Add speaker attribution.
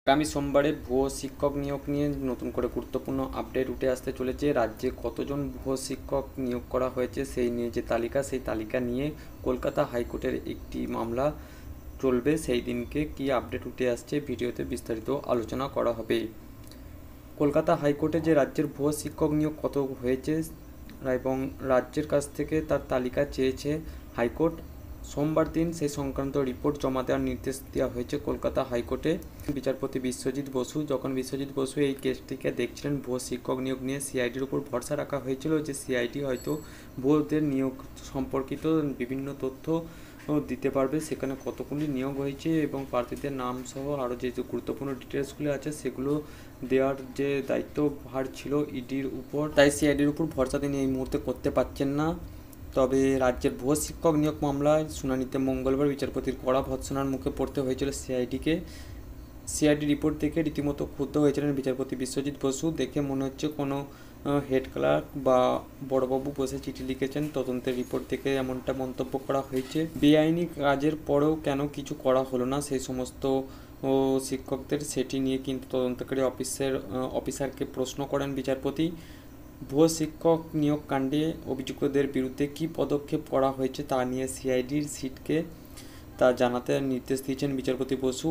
Speaker 1: আগামী সোমবারে ভুয়ো শিক্ষক নিয়োগ নিয়ে নতুন করে গুরুত্বপূর্ণ আপডেট উঠে আসতে চলেছে। রাজ্যে কতজন ভুয়ো শিক্ষক নিয়োগ করা হয়েছে সেই নিয়ে যে তালিকা, সেই তালিকা নিয়ে কলকাতা হাইকোর্টের একটি মামলা চলবে। সেই দিনকে কি আপডেট উঠে আসছে ভিডিওতে বিস্তারিত আলোচনা করা হবে। কলকাতা হাইকোর্টে যে রাজ্যের ভুয়ো শিক্ষক নিয়োগ কত হয়েছে এবং রাজ্যের কাছ থেকে তার তালিকা চেয়েছে হাইকোর্ট। সোমবার দিন সেই সংক্রান্ত রিপোর্ট জমা দেওয়ার নির্দেশ দেওয়া হয়েছে কলকাতা হাইকোর্টে। বিচারপতি বিশ্বজিৎ বসু, যখন বিশ্বজিৎ বসু এই কেসটিকে দেখছিলেন ভুয়ো শিক্ষক নিয়োগ নিয়ে, সিআইডির উপর ভরসা রাখা হয়েছিল যে সিআইডি হয়তো ভুয়োদের নিয়োগ সম্পর্কিত বিভিন্ন তথ্য দিতে পারবে, সেখানে কতগুলি নিয়োগ হয়েছে এবং প্রার্থীদের নাম সহ আরও যে গুরুত্বপূর্ণ ডিটেলসগুলো আছে সেগুলো দেওয়ার যে দায়িত্ব ভার ছিল ইডির উপর। তাই সিআইডির উপর ভরসা তিনি এই মুহূর্তে করতে পারছেন না। তবে রাজ্যের ভুয়ো শিক্ষক নিয়োগ মামলায় শুনানিতে মঙ্গলবার বিচারপতির কড়া ভর্ৎসনার মুখে পড়তে হয়েছিল সিআইডিকে। সিআইডি রিপোর্ট দেখে রীতিমতো ক্ষুব্ধ হয়েছিলেন বিচারপতি বিশ্বজিৎ বসু। দেখে মনে হচ্ছে কোনো হেড ক্লার্ক বা বড়বাবু বসে চিঠি লিখেছেন, তদন্তের রিপোর্ট দেখে এমনটা মন্তব্য করা হয়েছে। বেআইনি কাজের পরেও কেন কিছু করা হলো না সেই সমস্ত শিক্ষকদের, সেটি নিয়ে কিন্তু তদন্তকারী অফিসারকে প্রশ্ন করেন বিচারপতি। ভুয়ো শিক্ষক নিয়োগ কাণ্ডে অভিযুক্তদের বিরুদ্ধে কী পদক্ষেপ করা হয়েছে তা নিয়ে সিআইডির সিটকে তা জানাতে নির্দেশ দিয়েছেন বিচারপতি বসু।